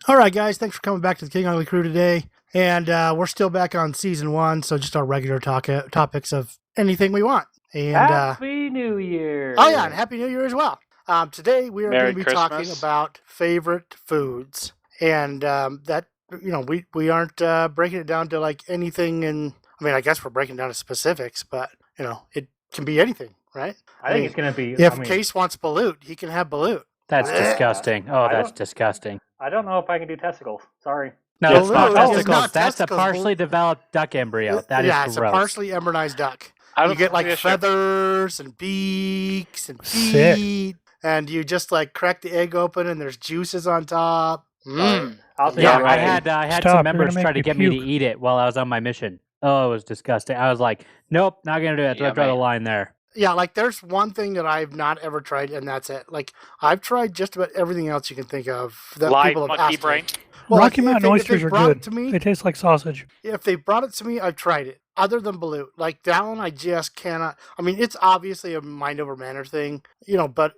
All right, guys, thanks for coming back to the King Ugly Crew today. And we're still back on season 1, so just our regular topics of anything we want. And Happy New Year! Oh, yeah, and Happy New Year as well. Today we are going to be Christmas. talking about favorite foods. And that, we aren't breaking it down to like anything. And I mean, I guess we're breaking down to specifics, but, it can be anything, right? I think it's going to be... If Case wants balut, he can have balut. That's disgusting. Oh, that's disgusting. I don't know if I can do testicles. Sorry. No, it's not testicles. Not that's testicles. a partially developed duck embryo. That is gross. It's a partially embryonized duck. You get like feathers and beaks and feet, Sick. and you just like crack the egg open and there's juices on top. I had some members try to get me to eat it while I was on my mission. Oh, it was disgusting. I was like, nope, not going to do it. I'll draw the line there. Yeah, like there's one thing that I've not ever tried, and that's it. Like I've tried just about everything else you can think of that Live people have monkey asked brain. me. Well, Rocky Mountain oysters are good. They taste like sausage. If they brought it to me, I've tried it. Other than balut, like that one, I just cannot. I mean, it's obviously a mind over matter thing, but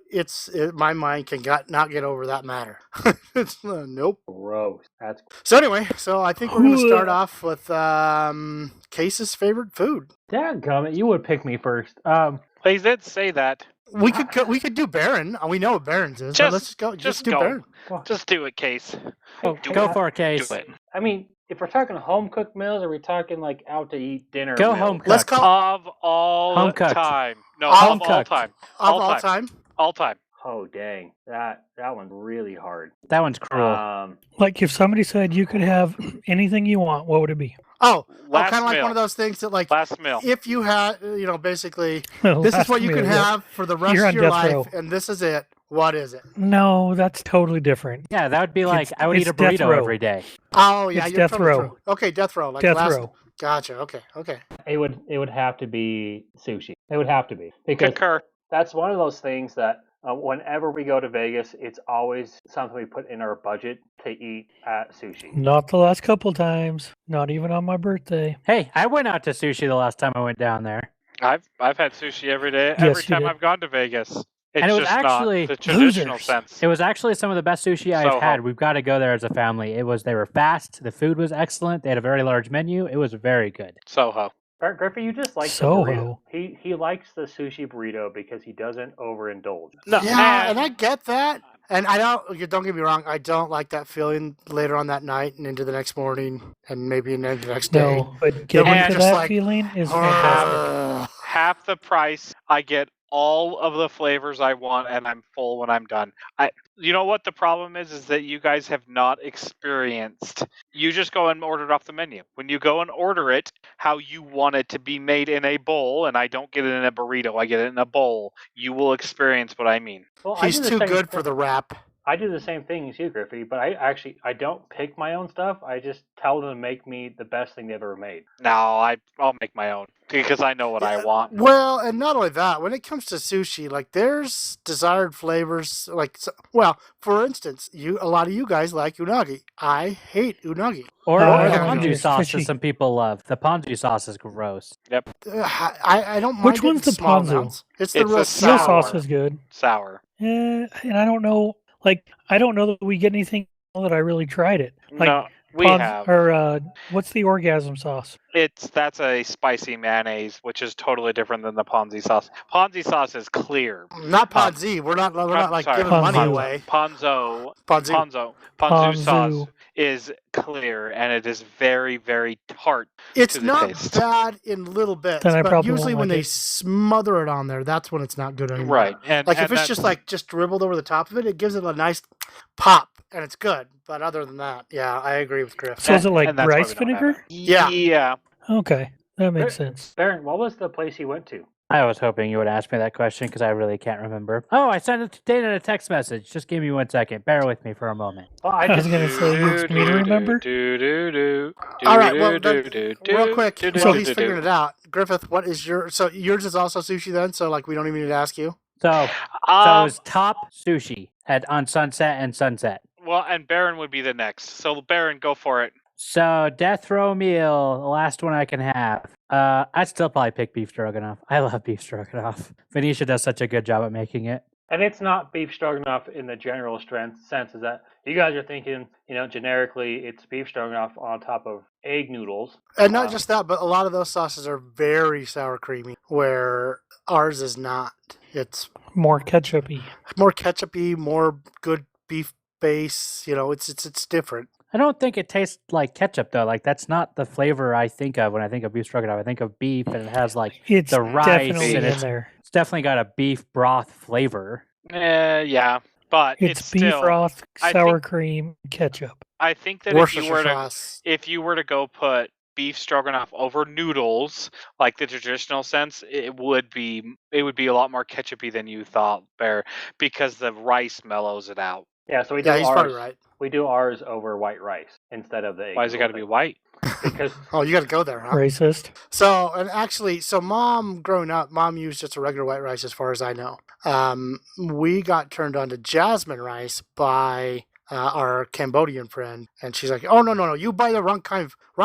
my mind can not get over that matter. It's nope. Gross. So anyway, I think we're going to start off with Case's favorite food. Dadgummit, you would pick me first. He did say that. We could do Baron. We know what Baron's is. Let's go. Just do Baron. Just do it, Case. Go for it, Case. Do it. I mean, if we're talking home cooked meals, or are we talking like out to eat dinner? Go meals? home cooked. Let's call Of all Home cooked. time. No, Home of all cooked. time. all time. All time. Oh dang, that one's really hard. That one's cruel. Like if somebody said you could have anything you want, what would it be? Kind Last of like meal. one of those things that like Last meal. if you had, basically, this is what you can have for the rest You're of on your death life, row. and this is it. What is it? No, that's totally different. Yeah, that would be like I would eat a it's death burrito row. every day. Oh yeah, It's you're death totally row. true. Okay, death row. Like Death last. row. Gotcha. Okay. It would have to be sushi. It would have to be because Concur. that's one of those things that whenever we go to Vegas, it's always something we put in our budget to eat at sushi. Not the last couple times. Not even on my birthday. Hey, I went out to sushi the last time I went down there. I've had sushi every day. Yes, Every you time did. I've gone to Vegas. It's And it was just actually not the traditional losers. sense. It was actually some of the best sushi I've Soho. had. We've got to go there as a family. They were fast. The food was excellent. They had a very large menu. It was very good. Soho. Griffith, you just like Soho. the burrito. He likes the sushi burrito because he doesn't overindulge. No, Yeah, and I get that. And don't get me wrong, I don't like that feeling later on that night and into the next morning and maybe into the next day. No, but getting And to just that like, feeling is fantastic. half the price. I get all of the flavors I want, and I'm full when I'm done. You know what the problem is that you guys have not experienced. You just go and order it off the menu. When you go and order it, how you want it to be made in a bowl, and I don't get it in a burrito, I get it in a bowl, you will experience what I mean. Well, He's too good for the wrap. I do the same thing as you, Griffey, but I don't pick my own stuff. I just tell them to make me the best thing they've ever made. No, I'll make my own because I know what I want. Well, and not only that, when it comes to sushi, like there's desired flavors. For instance, a lot of you guys like unagi. I hate unagi. Or Oh, the I don't ponzu know. sauce Fishy. that some people love. The ponzu sauce is gross. I don't mind. Which it in one's the small ponzu? amounts. It's the It's real the Real sour. sauce is good. Sour. And I don't know. Like, I don't know that we get anything that I really tried it. Like, No, we have. Or what's the orgasm sauce? That's a spicy mayonnaise, which is totally different than the Ponzi sauce. Ponzi sauce is clear. Not ponzi. We're not like sorry. giving money Ponzu. away. Ponzu Ponzu. sauce is clear, and it is very, very tart. It's to the not taste. bad in little bits, Then I but probably usually won't when like they it. smother it on there, that's when it's not good anymore. Right, and Like if and it's that's- just dribbled over the top of it, it gives it a nice pop, and it's good. But other than that, yeah, I agree with Griff. So is it like and that's why rice we don't have vinegar? it. Yeah. Yeah. Okay, that makes sense. Baron, what was the place you went to? I was hoping you would ask me that question because I really can't remember. Oh, I sent it to Dane in a text message. Just give me 1 second. Bear with me for a moment. Well, I was going to say, you want me to remember? All right, well, real quick, so he's figuring it out. Griffith, what is your? So yours is also sushi then. So we don't even need to ask you. So it was top sushi on Sunset and Sunset. Well, and Baron would be the next. So Baron, go for it. So death row meal, the last one I can have. I'd still probably pick beef stroganoff. I love beef stroganoff. Venetia does such a good job at making it. And it's not beef stroganoff in the general sense. Is that you guys are thinking, generically, it's beef stroganoff on top of egg noodles. And not just that, but a lot of those sauces are very sour creamy, where ours is not. It's more ketchupy. More ketchupy, more good beef base. It's different. I don't think it tastes like ketchup though. Like that's not the flavor I think of when I think of beef stroganoff. I think of beef, and it has like it's the rice, definitely and in there. It's definitely got a beef broth flavor. Yeah, but it's beef still, broth, sour cream, ketchup. I think that if you were to go put beef stroganoff over noodles, like the traditional sense, it would be a lot more ketchupy than you thought, Bear, because the rice mellows it out. Yeah, so we do ours. Right. We do ours over white rice instead of the egg. Why has it got to be white? Because you got to go there, huh? Racist. So Mom, growing up, Mom used just a regular white rice, as far as I know. We got turned on to jasmine rice by our Cambodian friend, and she's like, "Oh no, you buy the wrong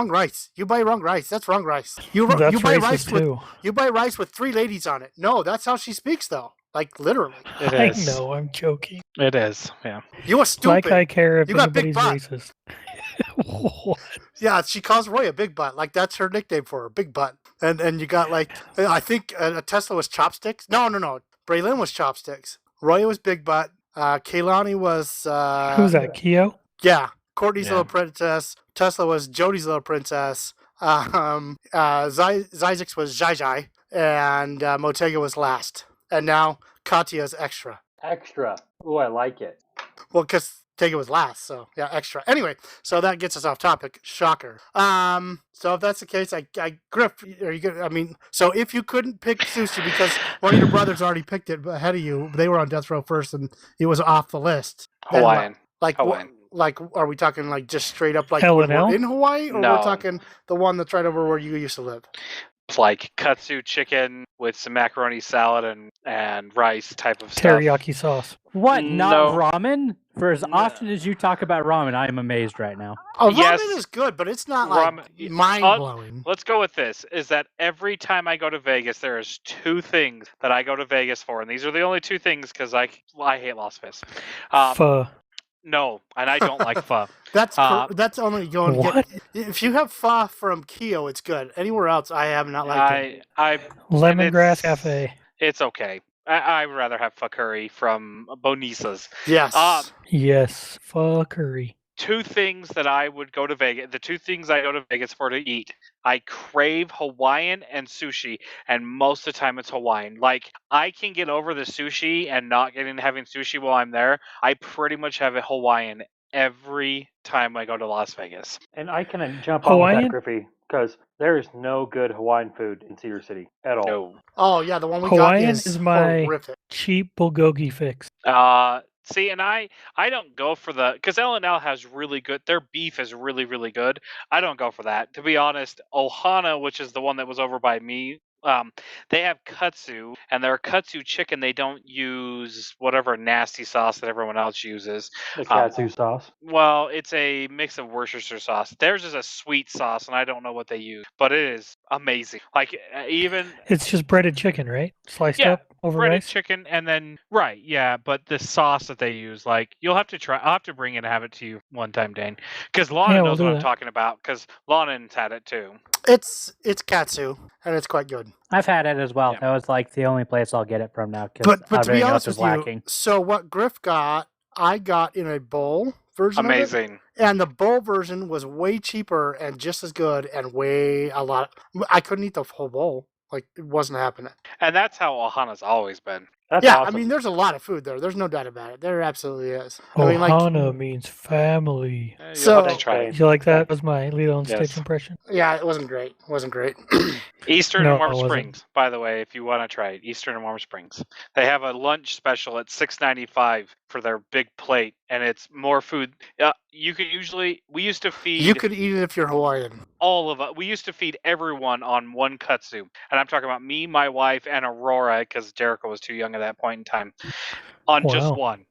rice. You buy wrong rice. That's wrong rice. You buy rice too. You buy rice with 3 ladies on it. No, that's how she speaks, though. Like literally." I know, I'm joking. It is, yeah. You are stupid. Like I care if you got big butt. Racist. What? Yeah, she calls Roy a big butt. Like that's her nickname for her, big butt. And you got like, I think a Tesla was chopsticks. No. Braylon was chopsticks. Roy was big butt. Kaylani was who's that? Keo? Yeah, Courtney's little princess. Tesla was Jody's little princess. Zizix was Jai Jai, and Motega was last. And now Katya's extra. Extra. Ooh, I like it. Well, because Tega was last, so yeah, extra. Anyway, so that gets us off topic. Shocker. So if that's the case, Griff, are you good? I mean, so if you couldn't pick sushi because one of your brothers already picked it ahead of you, they were on death row first, and it was off the list. Hawaiian. Hawaiian. Like, are we talking like just straight up like L&L? in Hawaii, or we're talking the one that's right over where you used to live? It's like katsu chicken with some macaroni salad and rice type of teriyaki sauce. What? Not ramen? For as often as you talk about ramen, I am amazed right now. Oh, ramen is good, but it's not like mind-blowing. Let's go with this, is that every time I go to Vegas, there is 2 things that I go to Vegas for, and these are the only 2 things because I hate Las Vegas. Pho. No, and I don't like pho. That's only going to get... If you have pho from Keo, it's good. Anywhere else, I have not liked it. Lemongrass Cafe. It's okay. I'd rather have pho curry from Bonisa's. Yes. Yes, pho curry. 2 things that I would go to Vegas. The 2 things I go to Vegas for to eat. I crave Hawaiian and sushi, and most of the time it's Hawaiian. Like, I can get over the sushi and not having sushi while I'm there. I pretty much have a Hawaiian every time I go to Las Vegas. And I can jump on with that, Griffey, because there is no good Hawaiian food in Cedar City at all. No. Oh, yeah, the one we Hawaiian got is my horrific. Cheap bulgogi fix. See, and I don't go for because L&L has really good, their beef is really, really good. I don't go for that. To be honest, Ohana, which is the one that was over by me, they have katsu, and their katsu chicken, they don't use whatever nasty sauce that everyone else uses. The katsu sauce? Well, it's a mix of Worcestershire sauce. Theirs is a sweet sauce, and I don't know what they use, but it is amazing. Like, even... It's just breaded chicken, right? Sliced up over breaded rice? chicken, and then... Right, yeah, but the sauce that they use, like, you'll have to try... I'll have to bring it and have it to you one time, Dane. Because Lonnon knows what I'm talking about, because Lonnon's had it, too. It's katsu, and it's quite good. I've had it as well. Yeah. That was like the only place I'll get it from now. But to be honest with you, so what Griff got, I got in a bowl version Amazing. Of it. And the bowl version was way cheaper and just as good and I couldn't eat the whole bowl. Like, it wasn't happening. And that's how Ohana's always been. That's awesome. I mean, there's a lot of food there. There's no doubt about it. There absolutely is. Ohana means family. So, you like that? That was my lead-on-stage impression. Yeah, it wasn't great. It wasn't great. Eastern and Warm Springs, by the way, if you want to try it. Eastern and Warm Springs. They have a lunch special at $6.95 for their big plate, and it's more food. You could we used to feed... You could eat it if you're Hawaiian. All of it. We used to feed everyone on one katsu. And I'm talking about me, my wife, and Aurora, because Jericho was too young at that point in time, on just one.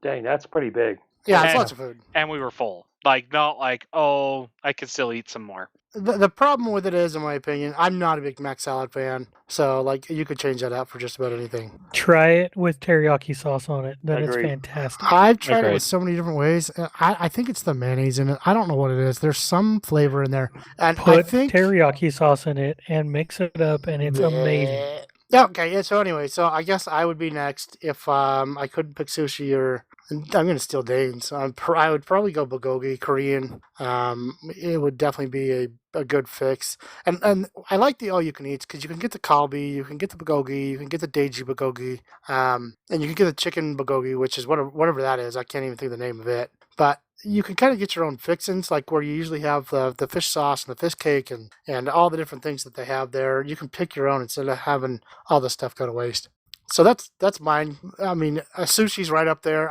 Dang, that's pretty big. Yeah, it's lots of food. And we were full. Like, not like, I could still eat some more. the problem with it is, in my opinion, I'm not a big mac salad fan. So, like, you could change that out for just about anything. Try it with teriyaki sauce on it. Then it's Agreed. fantastic. I've tried it Agreed. with so many different ways. I think it's the mayonnaise in it. I don't know what it is. There's some flavor in there. And I Put think teriyaki sauce in it and mix it up, and it's amazing. Yeah, okay, yeah, so anyway, so I guess I would be next if I couldn't pick sushi or I'm going to steal Dane, so I would probably go bulgogi, Korean. It would definitely be a good fix. And I like the all you can eats because you can get the kalbi, you can get the bulgogi, you can get the daiji bulgogi, and you can get the chicken bulgogi, which is whatever that is. I can't even think of the name of it. But you can kind of get your own fixins, like where you usually have the fish sauce and the fish cake and all the different things that they have there. You can pick your own instead of having all the stuff go to waste. So that's mine. I mean, sushi's right up there.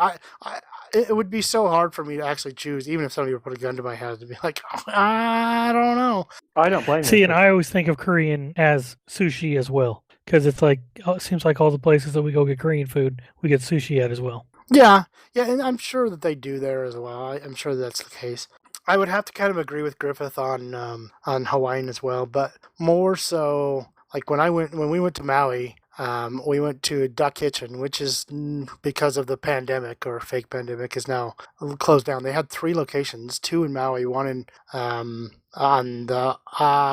It would be so hard for me to actually choose, even if somebody were put a gun to my head to be like, I don't know. I don't blame you. See, and I always think of Korean as sushi as well, because it's like it seems like all the places that we go get Korean food, we get sushi at as well. Yeah, and I'm sure that they do there as well. I'm sure that's the case. I would have to kind of agree with Griffith on Hawaiian as well, but more so like when we went to Maui. We went to Duck Kitchen, which is because of the pandemic or fake pandemic is now closed down. They had 3 locations, 2 in Maui, 1 in on the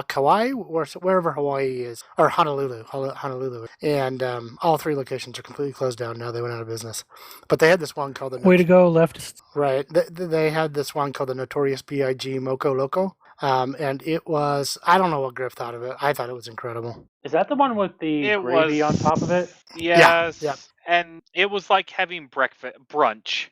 Kauai, or wherever Hawaii is, or Honolulu, and all 3 locations are completely closed down now. They went out of business, but they had this one called the Way to go, leftist. Right, they had this one called the Notorious B.I.G. Moco Loco. And it was, I don't know what Griff thought of it. I thought it was incredible. Is that the one with the gravy on top of it? Yes. Yeah. And it was like having brunch.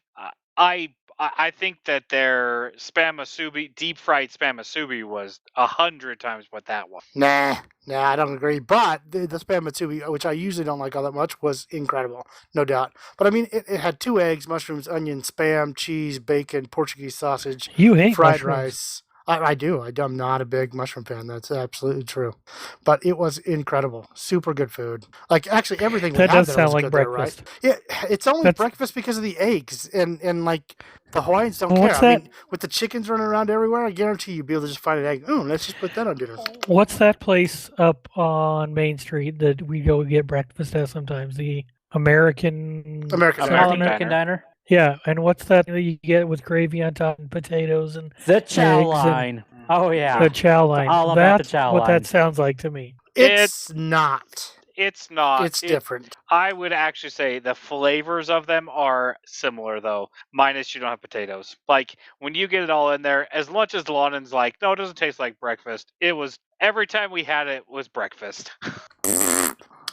I think that their spam musubi, deep fried spam musubi, was 100 times what that was. Nah, I don't agree. But the spam matsubi, which I usually don't like all that much, was incredible, no doubt. But I mean, it had 2 eggs, mushrooms, onion, spam, cheese, bacon, Portuguese sausage, You hate fried mushrooms. rice. I do. I'm not a big mushroom fan. That's absolutely true. But it was incredible. Super good food. Like, actually, everything we That had does there sound was like good breakfast. there, right? Yeah, it's only That's- breakfast because of the eggs. And like, the Hawaiians don't Well, care. what's I that? mean, with the chickens running around everywhere, I guarantee you'll be able to just find an egg. Oh, let's just put that on dinner. What's that place up on Main Street that we go get breakfast at sometimes? The American American American American Diner. Yeah, and what's that you get with gravy on top and potatoes and The chow eggs and- line. Oh yeah. the chow line? all about the That's chow what line. that sounds like to me. It's not. It's not. It's different. I would actually say the flavors of them are similar, though, minus you don't have potatoes. Like, when you get it all in there, as much as Lonnon's like, no, it doesn't taste like breakfast, it was, every time we had it was breakfast.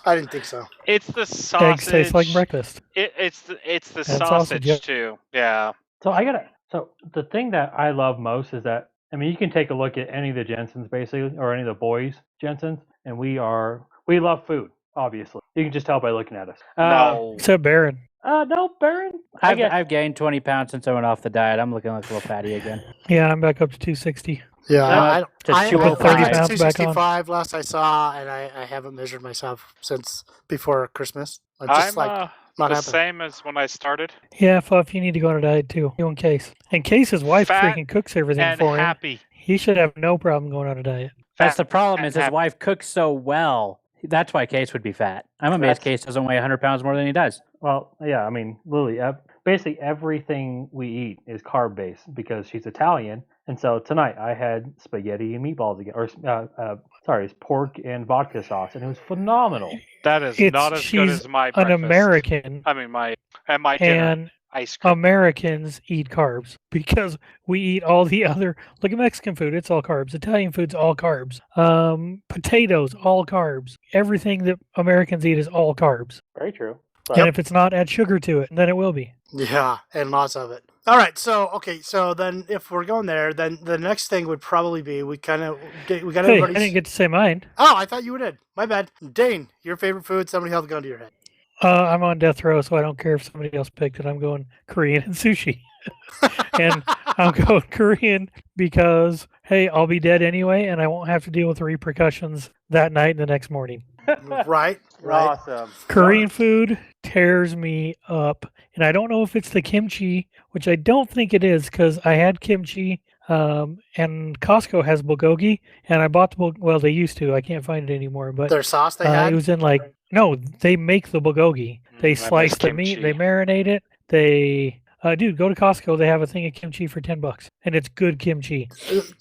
I didn't think so. It's the sausage. Eggs taste like breakfast. It's the And sausage, sausage, yeah. too. Yeah. So the thing that I love most is that, I mean, you can take a look at any of the Jensens basically, or any of the boys Jensens, and we love food, obviously. You can just tell by looking at us. No. Except Baron. No, Baron. I guess I've gained 20 pounds since I went off the diet. I'm looking like a little fatty again. Yeah, I'm back up to 260. Yeah, Just I chew am up 30 30 pounds back on. 265 last I saw, and I haven't measured myself since before Christmas. I'm just I'm not the happening. same as when I started. Yeah, Fluff, you need to go on a diet too. You and Case. And Case's wife Fat freaking cooks everything And for him. happy. He should have no problem going on a diet. That's the problem. Is his Happy. wife cooks so well. That's why Case would be fat. I'm amazed Case doesn't weigh 100 pounds more than he does. Well, yeah, I mean, Lily, basically everything we eat is carb based because she's Italian, and so tonight I had spaghetti and meatballs again, or it's pork and vodka sauce, and it was phenomenal. That is It's- not as good she's as my An breakfast. American, I mean, my dinner. and Ice cream. Americans eat carbs because we eat all the other. Look at Mexican food; it's all carbs. Italian food's all carbs. Potatoes, all carbs. Everything that Americans eat is all carbs. Very true. And if it's not, add sugar to it, then it will be. Yeah, and lots of it. All right, so then if we're going there, then the next thing would probably be we got Hey, I everybody's. didn't get to say mine. Oh, I thought you did. My bad. Dane, your favorite food? Somebody held a gun to your head. I'm on death row, so I don't care if somebody else picked it. I'm going Korean and sushi. And I'm going Korean because, hey, I'll be dead anyway, and I won't have to deal with the repercussions that night and the next morning. Right. Awesome. Korean food tears me up. And I don't know if it's the kimchi, which I don't think it is because I had kimchi And Costco has bulgogi, and I bought the well, they used to. I can't find it anymore, but Their sauce they had? it was in like no, they make the bulgogi. They I slice miss the meat, kimchi. they marinate it. They dude, go to Costco. They have a thing of kimchi for $10, and it's good kimchi.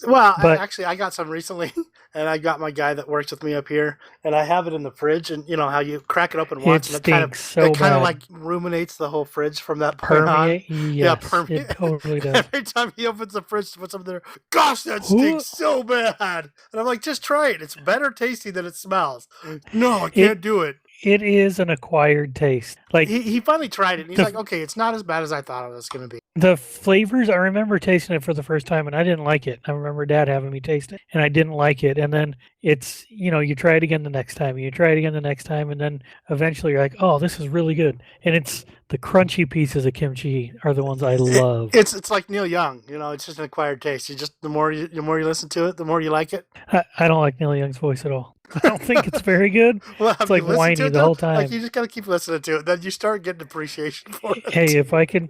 Well, But- actually, I got some recently, and I got my guy that works with me up here, and I have it in the fridge, and you know how you crack it open once, It and it kind of stinks so bad. like ruminates the whole fridge from that point on. Permeate, yes, permeate. it totally does. Every time he opens the fridge to put something there, gosh, that stinks so bad. And I'm like, just try it. It's better tasty than it smells. No, I can't do it. It is an acquired taste. Like He finally tried it, and he's The- like, okay, it's not as bad as I thought it was going to be. the flavors, I remember tasting it for the first time, and I didn't like it. I remember Dad having me taste it, and I didn't like it. And then it's, you try it again the next time, you try it again the next time, and then eventually you're like, oh, this is really good. And it's the crunchy pieces of kimchi are the ones I love. It's like Neil Young, it's just an acquired taste. You just the more you listen to it, the more you like it. I don't like Neil Young's voice at all. I don't think it's very good. Well, have It's like you listened whiny to it, the though? whole time. Like you just gotta keep listening to it, then you start getting appreciation for it. Hey, if I could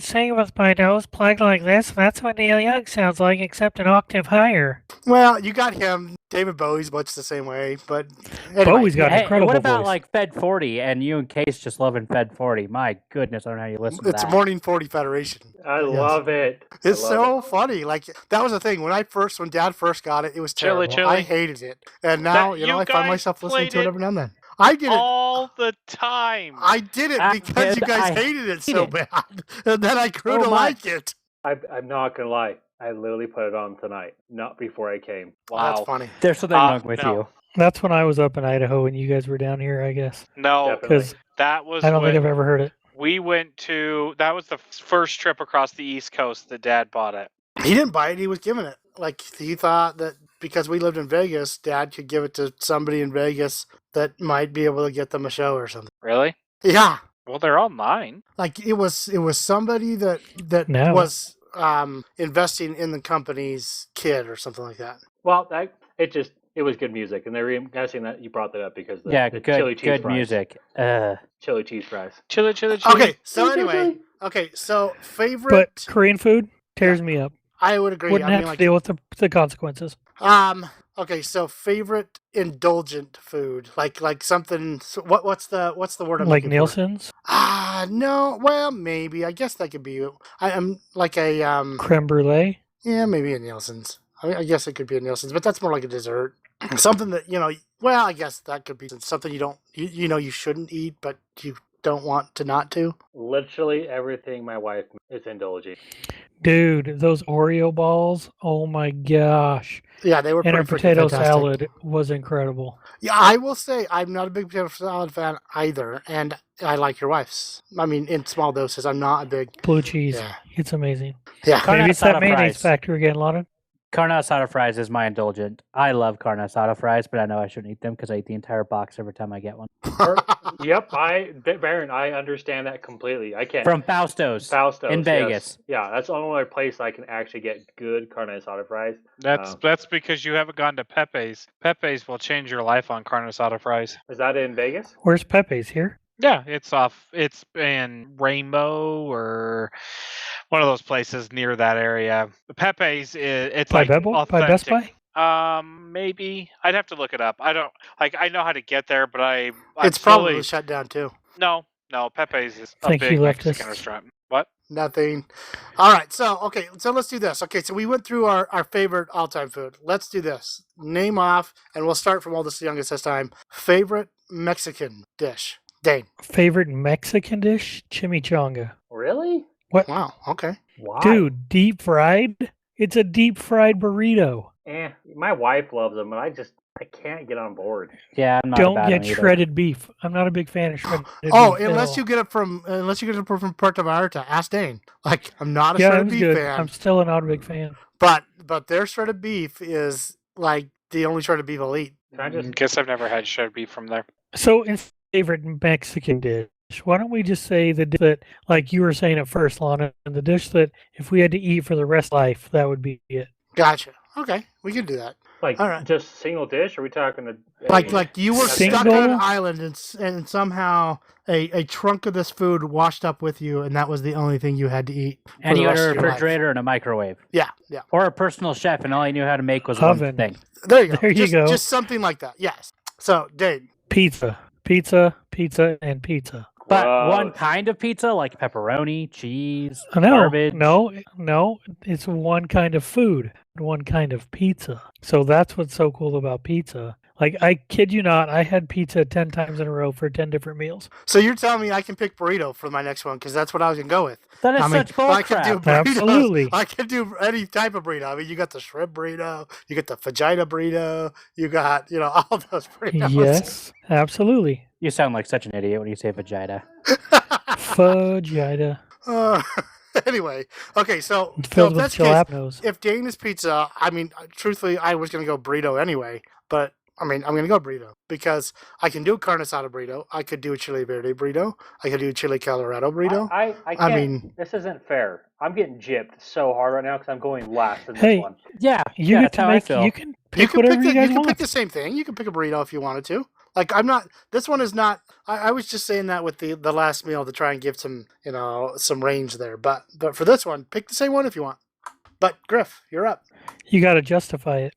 sing with my nose plugged like this, that's what Neil Young sounds like, except an octave higher. Well, you got him. David Bowie's much the same way, but anyway. Bowie's got an Hey, incredible what about voice. like Fed 40 and you and Case just loving Fed 40? My goodness, I don't know how you listen to It's that. Morning 40 Federation. I love it. It's I love so funny. Like that was the thing when Dad first got it. It was Chili, terrible. I chili. hated it, and now You I find guys myself listening played to it it every now and then. I did it. all the time. I did it I because you did. guys I hated it hate so it. bad, and then I grew So to like much. it. I'm not gonna lie. I literally put it on tonight, not before I came. Wow. That's funny. There's something wrong with no. you. That's when I was up in Idaho and you guys were down here, I guess. No, Definitely. Because that was I don't think when I've ever heard it. we went to. That was the first trip across the East Coast that Dad bought it. He didn't buy it. He was giving it. Like he thought that because we lived in Vegas, Dad could give it to somebody in Vegas that might be able to get them a show or something. Really? Yeah, Well, they're all mine. like it was somebody that No. was investing in the company's kid or something like that. Well, it was good music, and I'm guessing that you brought that up because the chili good cheese fries. music. Chili cheese fries. Chili. Okay, so anyway, so But favorite. Korean food tears me up. I would agree. Wouldn't I have mean, to like, deal with the consequences. okay, so favorite indulgent food, like something. What's the word I'm Like looking for? Nielsen's, No. Well, maybe. I guess that could be. I'm like a creme brulee. Yeah, maybe a Nielsen's. I guess it could be a Nielsen's, but that's more like a dessert. Something that Well, I guess that could be something you don't. You shouldn't eat, but you don't want to not to. Literally everything my wife is indulging. Dude, those Oreo balls, oh my gosh. Yeah, they were And her pretty freaking potato fantastic. salad was incredible. Yeah, I will say I'm not a big potato salad fan either, and I like your wife's. I mean, in small doses. I'm not a big. Blue cheese. Yeah. It's amazing. Yeah. Carne Maybe it's that asada mayonnaise fries. factor again, Lonnon. Carne asada fries is my indulgent. I love carne asada fries, but I know I shouldn't eat them because I eat the entire box every time I get one. Yep, Baron, I understand that completely. I can't. From Fausto's. Fausto's in yes. Vegas. Yeah, that's the only place I can actually get good carne asada fries. That's because you haven't gone to Pepe's. Pepe's will change your life on carne asada fries. Is that in Vegas? Where's Pepe's here? Yeah, it's in Rainbow or one of those places near that area. Pepe's it's By like Bebo? By Best authentic. Buy? Maybe I'd have to look it up. I don't I know how to get there, but I'm It's probably shut down too. no. Pepe's is a Thank big you, Mexican leftists. restaurant. What? Nothing. All right. So let's do this. Okay, so we went through our favorite all-time food. Let's do this. Name off, and we'll start from oldest to youngest this time. Favorite Mexican dish. Dane. Favorite Mexican dish? Chimichanga. Really? Wow. Okay. Why? Dude, deep fried? It's a deep fried burrito. My wife loves them, and I can't get on board. Yeah, I'm not Don't about get them either. shredded beef. I'm not a big fan of shredded Oh, beef. unless you get it from Puerto Vallarta. Ask Dane. Like, I'm not a Yeah, it shredded was beef good. fan, I'm still not a big fan. but their shredded beef is like the only shredded beef I'll eat. Can I just Guess I've never had shredded beef from there. So, in favorite Mexican dish, why don't we just say the dish that, like you were saying at first, Lana, and the dish that if we had to eat for the rest of life, that would be it. Gotcha. Okay, we can do that. Like All right. just single dish? Are we talking Like you were stuck on an Single? island and somehow a trunk of this food washed up with you, and that was the only thing you had to eat. For And the you had rest a of your life. refrigerator and a microwave. Yeah. Or a personal chef, and all he knew how to make was Oven. one thing. There you go. There you go. Just something like that. Yes. So, Dane. Pizza, and pizza. But Gross. one kind of pizza, like pepperoni, cheese, No, garbage. no, it's one kind of food, one kind of pizza. So that's what's so cool about pizza. Like, I kid you not, I had pizza 10 times in a row for 10 different meals. So you're telling me I can pick burrito for my next one because that's what I was gonna go with. That is I mean, such bull I can do crap. burritos. Absolutely. I can do any type of burrito. I mean, you got the shrimp burrito, you got the vagina burrito, you got all those burritos. Yes, absolutely. You sound like such an idiot when you say vagina. Fudgida. Anyway, okay, so Filled if with that's the case, jalapenos. if Dane is pizza, I mean, truthfully, I was gonna go burrito anyway, but I mean, I'm gonna go burrito because I can do a carne asada burrito. I could do a chili verde burrito. I could do a chili Colorado burrito. I can't. I mean- this isn't fair. I'm getting gypped so hard right now because I'm going last in Hey, this one. Yeah, You yeah, get that's to how I make. feel. You can pick whatever you guys you can want. pick the same thing. You can pick a burrito if you wanted to. Like I'm not. This one is not. I was just saying that with the last meal to try and give some some range there. But for this one, pick the same one if you want. But Griff, you're up. You got to justify it.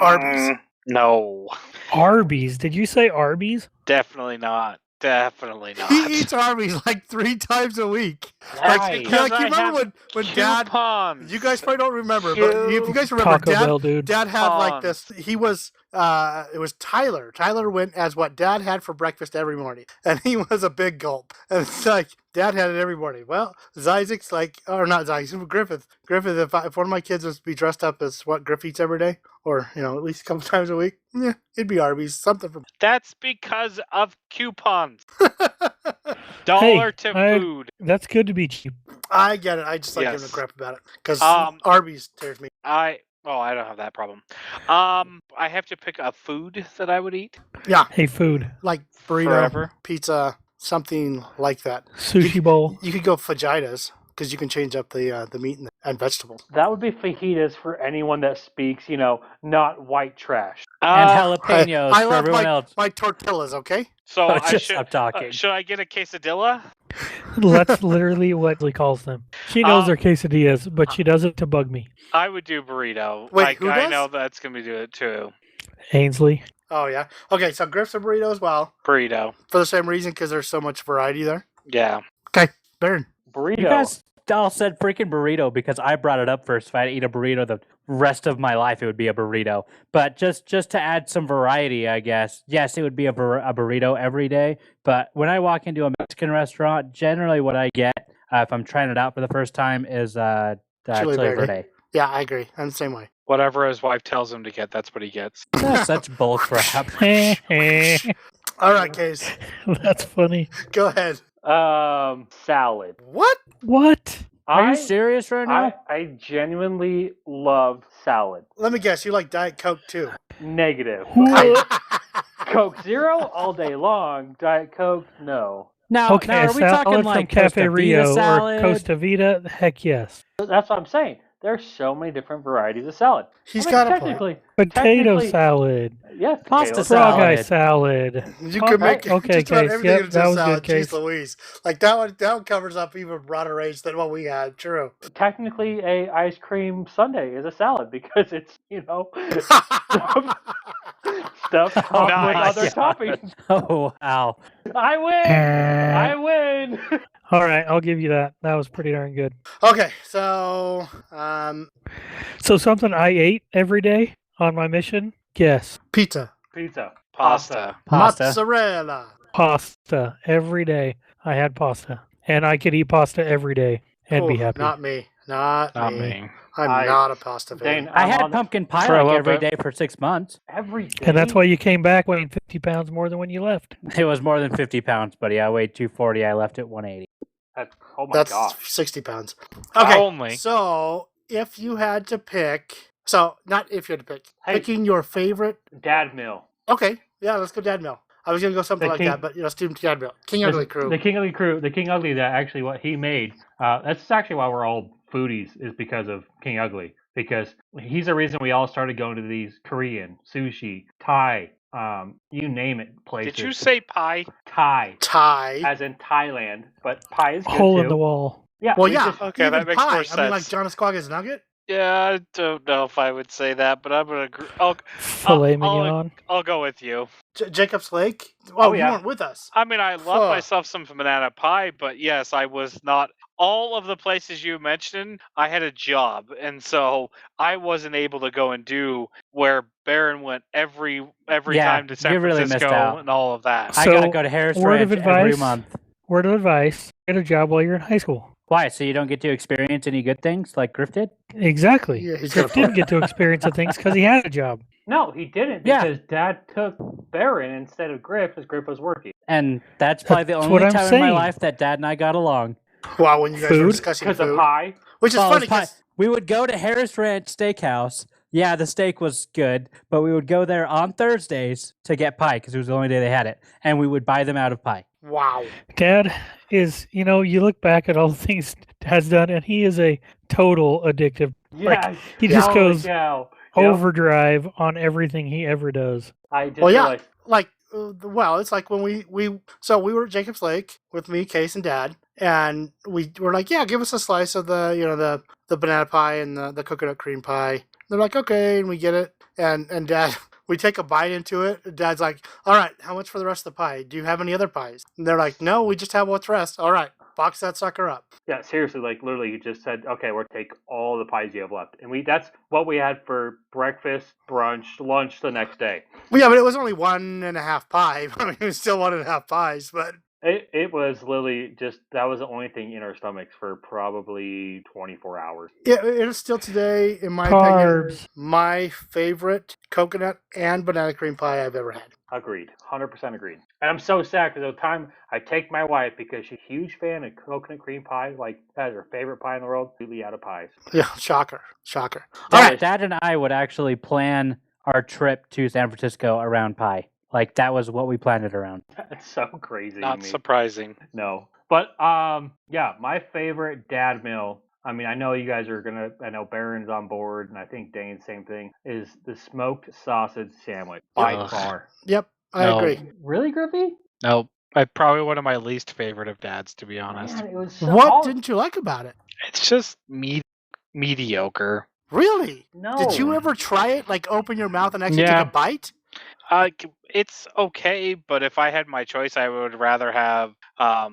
Arby's. No, Arby's. Did you say Arby's? definitely not. Definitely not. He eats Arby's like 3 times a week. That's Like, because you I remember have when Dad? coupons. You guys probably don't remember, but if you guys remember, Taco Dad Bell, dude. Dad had like this. He was. It was Tyler. Tyler went as what Dad had for breakfast every morning, and he was a big gulp. And it's like Dad had it every morning. Well, Isaac's like, or not Isaac, Griffith. Griffith. If one of my kids was to be dressed up as what Griff eats every day, or at least a couple times a week, yeah, it'd be Arby's. Something from. That's because of coupons. Dollar to food. That's good to be cheap. I get it. I just like giving Yes. a crap about it because Arby's tears me. I don't have that problem. I have to pick a food that I would eat Yeah, Hey, food. like burrito, forever. pizza, something like that. Sushi bowl. You could go fajitas because you can change up the meat and vegetables. That would be fajitas for anyone that speaks, not white trash. And Uh, jalapenos I for love everyone else. my tortillas. Okay. so I Just should. stop talking. Should I get a quesadilla? That's literally what he calls them. She knows Um, they're quesadillas, but she does it to bug me. I would do burrito. Wait, who I does? know that's gonna be do it too. Ainsley. Oh yeah. Okay, so Griff's a burrito as well Burrito. for the same reason because there's so much variety there. Yeah. Okay, Baron. Burrito. You guys all said freaking burrito because I brought it up first. If I had to eat a burrito the rest of my life, it would be a burrito. But just to add some variety, I guess, yes, it would be a burrito every day. But when I walk into a Mexican restaurant, generally what I get, if I'm trying it out for the first time, is chili verde. Yeah, I agree. I'm the same way. Whatever his wife tells him to get, that's what he gets. That's such bull crap. All right, Case, That's funny. go ahead. Salad. What? What? Are you serious right now? I genuinely love salad. Let me guess. You like Diet Coke too? Negative. What? Coke Zero all day long. Diet Coke, no. Now, Okay, now a are we salad talking from like Cafe Costa Vida Rio salad? or Costa Vida? Heck yes. That's what I'm saying. There's so many different varieties of salad. He's got a point. technically. Potato Technically- salad. Yes, Pasta potato Frog eye salad. salad. You could make Okay, just about Case. everything Yep, into that was salad. good, Case. Jeez Louise, like that one covers up even broader range than what we had. True. Technically, a ice cream sundae is a salad because it's stuff topped with Nice. other toppings. Oh, wow. I win. I win. All right, I'll give you that. That was pretty darn good. Okay, so So something I ate every day on my mission? Guess. pizza, Pizza. Pasta. Pasta. mozzarella. Pasta. Every day I had pasta. And I could eat pasta every day and be Oh, happy. Not me. Not me. I'm not a pasta fan. Dane, I I'm had on the- pumpkin pie For a like little every bit. day for 6 months. every day. And that's why you came back weighing 50 pounds more than when you left. It was more than 50 pounds, buddy. I weighed 240. I left at 180. Oh my That's god. 60 pounds. Okay, Only. so if you had to pick, not if you had to pick, Hey. picking your favorite. Dad meal. Okay, yeah, let's go Dad Mill. I was gonna go something The like King- that, but let's do Dad Mill. King Ugly Crew. The King Ugly Crew. The King Ugly. That actually what he made. That's actually why we're all foodies is because of King Ugly. because he's the reason we all started going to these Korean, sushi, Thai, you name it places. Did you say pie? Thai, Thai. as in Thailand, but pie is good Hole too. in the wall. Yeah, Well, we yeah. just- Okay, that even makes pie. more I mean, like sense. John Esquaga's nugget. Yeah, I don't know if I would say that, but I'm gonna. Filet mignon. I'll go with you. Jacob's Lake. Oh, you yeah. weren't with us. I mean, I love Fuck. myself some banana pie, but yes, I was not. All of the places you mentioned, I had a job, and so I wasn't able to go and do where Baron went every Yeah, time to San you really missed Francisco out. and all of that. I gotta So, go to Harris word of Ranch every advice? month. Word of advice: get a job while you're in high school. Why? So you don't get to experience any good things like Griff did? Exactly. Yeah, he's Griff gonna didn't get to experience the things because he had a job. No, he didn't Yeah. because Dad took Baron instead of Griff because Griff was working. And that's probably the That's only what I'm time in my saying. life that Dad and I got along. Wow, when you guys were Food? discussing Because of food, pie. which is Well, it funny was pie. 'cause- We would go to Harris Ranch Steakhouse. Yeah, the steak was good, but we would go there on Thursdays to get pie because it was the only day they had it, and we would buy them out of pie. wow. Dad is, you look back at all the things Dad's done, and he is a total addictive. Yeah, he just holy goes cow. Yep. overdrive on everthing he ever does. I just Well, yeah. realized. Like, well, it's like when we were at Jacob's Lake with me, Case, and Dad, and we were like, yeah, give us a slice of the banana pie and the coconut cream pie. They're like, okay, and we get it, and Dad, we take a bite into it. And Dad's like, all right, how much for the rest of the pie? Do you have any other pies? And they're like, no, we just have what's rest. All right, box that sucker up. Yeah, seriously, like literally, he just said, "Okay, we'll take all the pies you have left," and that's what we had for breakfast, brunch, lunch the next day. Well, yeah, but it was only 1.5 pie. I mean, it was still 1.5 pies, but It was literally just that was the only thing in our stomachs for probably 24 hours. it is still today, in my opinion, Carbs. my favorite coconut and banana cream pie I've ever had. Agreed, 100% agreed. And I'm so sad because the time I take my wife because she's a huge fan of coconut cream pie, like that is her favorite pie in the world, completely out of pies. Yeah, shocker. All right. Dad and I would actually plan our trip to San Francisco around pie. Like that was what we planned it around. That's so crazy. Not to me. surprising. No. But yeah, my favorite dad meal. I mean, I know you guys are gonna. I know Baron's on board, and I think Dane, same thing. Is the smoked sausage sandwich by Ugh. far? Yep, I No. agree. Really, Griffey? No, probably one of my least favorite of Dad's, to be honest. Man, it was so What all- didn't you like about it? It's just mediocre. Really? No. Did you ever try it? Like open your mouth and actually Yeah. take a bite? It's okay, but if I had my choice, I would rather have I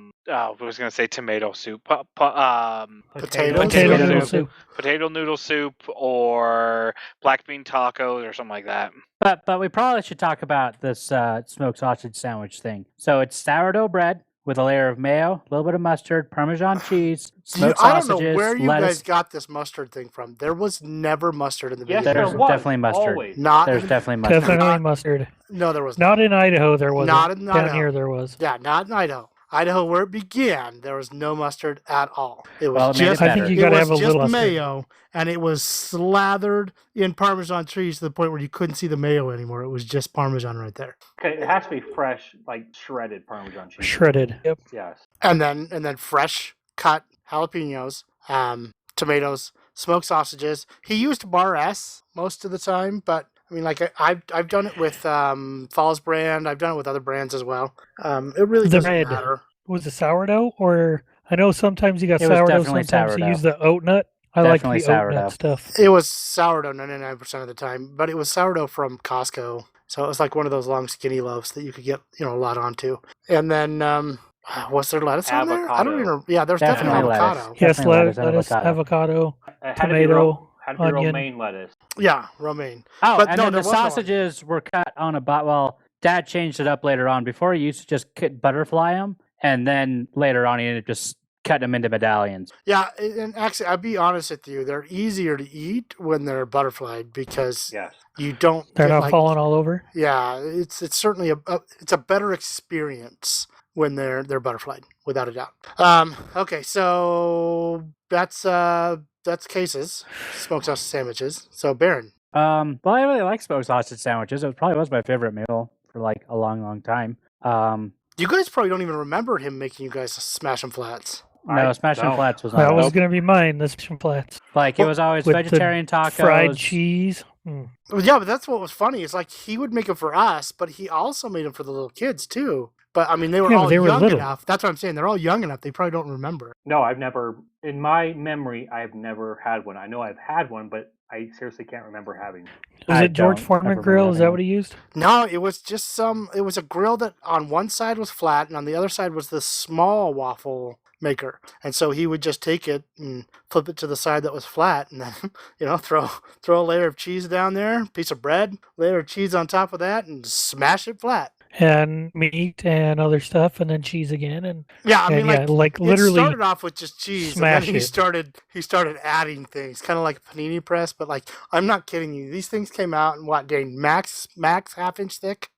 was gonna say tomato soup, Potato noodle soup. soup. potato noodle soup, or black bean tacos, or something like that. But we probably should talk about this smoked sausage sandwich thing. So it's sourdough bread with a layer of mayo, a little bit of mustard, Parmesan cheese, smoked I don't sausages, know where you lettuce. guys got this mustard thing from. There was never mustard in the Yes, video. there There's was. definitely mustard. Always. Not There's in- definitely mustard. Definitely mustard. No, there was Not in Idaho, there wasn't. Not in Down Idaho. here, there was. Yeah, not in Idaho. Idaho, where it began, there was no mustard at all. It was Well, it made it just, I think you it gotta was have a just little mustard. mayo, and it was slathered in Parmesan cheese to the point where you couldn't see the mayo anymore. It was just Parmesan right there. Okay, it has to be fresh, like shredded Parmesan cheese. Shredded. Yep. Yes. And then fresh cut jalapenos, tomatoes, smoked sausages. He used Bar S most of the time, but I mean, like I've done it with Falls brand. I've done it with other brands as well. It really The doesn't bread. matter. Was it sourdough? Or I know sometimes you got It was sourdough, definitely sometimes sourdough. you use the oat nut. I Definitely like the oat sourdough. nut stuff. It was sourdough 99% of the time, but it was sourdough from Costco. So it was like one of those long skinny loaves that you could get, a lot onto. And then was there lettuce on there? I don't Avocado. even. Yeah, there's Definitely definitely lettuce. avocado. Yes, Definitely lettuce, lettuce and avocado. It had to be Tomato, had to be onion. romaine lettuce. Yeah, romaine. Oh, But and no, then there the was no sausages were cut on a well, Dad changed it up later on. Before he used to just butterfly them, and then later on he ended up just cutting them into medallions. Yeah, and actually, I'll be honest with you. They're easier to eat when they're butterflied because Yes. you don't. They're get, not like, falling all over. Yeah, it's certainly a better experience when they're butterflied, without a doubt. Okay, so that's cases, smoked sausage sandwiches. So Baron, Well, I really like smoked sausage sandwiches. It probably was my favorite meal for like a long, long time. you guys probably don't even remember him making you guys smash them flats. No, Smashing don't. Flats was That not. was Nope. going to be mine. The Smashing Flats Like it was always with the vegetarian tacos. fried cheese. Mm. Well, yeah, but that's what was funny. It's like he would make them for us, but he also made them for the little kids too. But I mean, they were Yeah, but all they were young little. enough. That's what I'm saying. They're all young enough. They probably don't remember. No, I've never, in my memory, I've never had one. I know I've had one, but I seriously can't remember having. Was I it George don't Foreman ever grill? remember Is that having what he used? No, it was just some. It was a grill that on one side was flat and on the other side was the small waffle maker. And so he would just take it and flip it to the side that was flat, and then throw a layer of cheese down there, piece of bread, layer of cheese on top of that, and smash it flat. And meat and other stuff, and then cheese again, and Yeah, I mean, yeah, like it literally started off with just cheese, and smash then he it. started adding things, kind of like a panini press. But like, I'm not kidding you. These things came out in what, Dane? Max half-inch thick.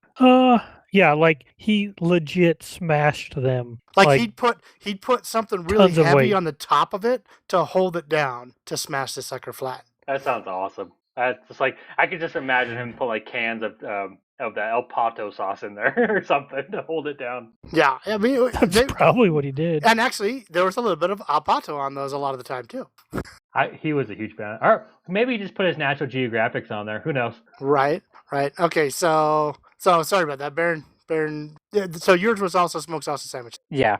Yeah, like he legit smashed them. Like he'd put something really tons of heavy weight. on the top of it to hold it down to smash the sucker flat. That sounds awesome. That's just like, I could just imagine him put like cans of the El Pato sauce in there or something to hold it down. Yeah, I mean, That's probably what he did. and actually there was a little bit of apato on those a lot of the time too. He was a huge fan. Or maybe he just put his National Geographics on there. Who knows? Right. Okay, so sorry about that, Baron. So yours was also smoked sausage sandwich. Yeah,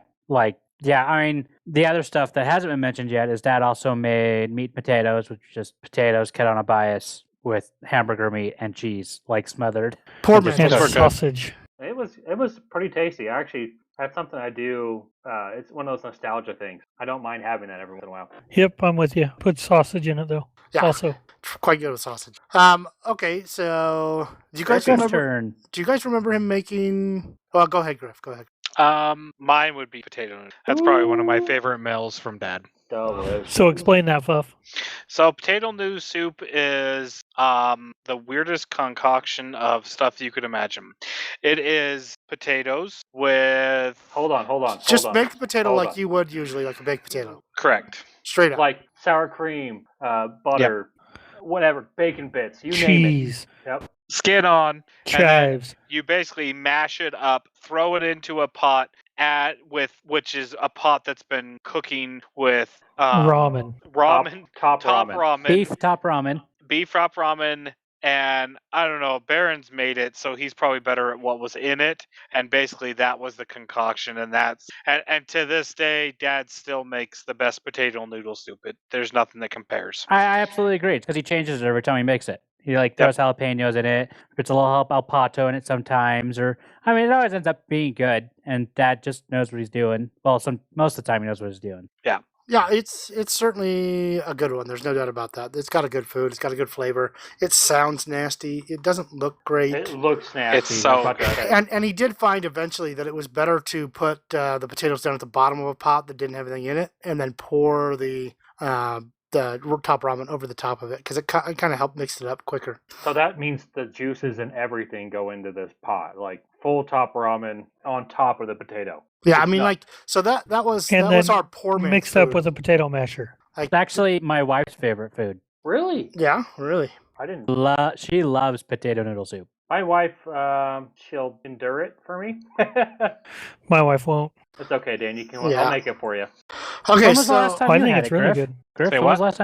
I mean, the other stuff that hasn't been mentioned yet is Dad also made meat potatoes, which is just potatoes cut on a bias with hamburger meat and cheese, like smothered. Poor And just man. And cooked. sausage. It was pretty tasty. Actually, that's something I do. It's one of those nostalgia things. I don't mind having that every once in a while. Yep, I'm with you. Put sausage in it though. Yeah. Also, Quite good with sausage. Okay, so do you guys Griffith's remember? turn. Do you guys remember him making? Well, go ahead, Griff. Go ahead. Mine would be potato noodles. That's probably one of my favorite meals from Dad. so explain that, Fuff. So potato noodle soup is the weirdest concoction of stuff you could imagine. It is potatoes with Hold on. Just hold on. make the potato Hold like on. you would usually, like a baked potato, correct. straight up. Like sour cream, butter, whatever, bacon bits, you name Cheese, it. Yep. Skin on. And then chives. you basically mash it up, throw it into a pot which is a pot that's been cooking with Ramen. Top ramen. Beef top ramen. beef top ramen, and I don't know, Barron's made it, so he's probably better at what was in it, and basically that was the concoction, and and to this day, Dad still makes the best potato noodle soup. There's nothing that compares. I absolutely agree. It's because he changes it every time he makes it. He like throws jalapenos in it, puts a little El Pato in it sometimes, or I mean, it always ends up being good. And Dad just knows what he's doing. Well, most of the time he knows what he's doing. Yeah, it's certainly a good one. There's no doubt about that. It's got a good food. It's got a good flavor. It sounds nasty. It doesn't look great. It looks nasty. It's so That's what I good. said. And he did find eventually that it was better to put the potatoes down at the bottom of a pot that didn't have anything in it, and then pour the top ramen over the top of it, because it kind of helped mix it up quicker. So that means the juices and everything go into this pot, like full top ramen on top of the potato. Yeah, I It's mean, not- like, so that was And that was then our poor man's Mixed up food. with a potato masher. It's actually my wife's favorite food. Really? Yeah, really. I didn't. She loves potato noodle soup. My wife, she'll endure it for me. My wife won't. It's okay, Dan. You can. Yeah. I'll make it for you. Okay, When was the last so time I you think had it's it, really Griff? good. Griff, Say when was what?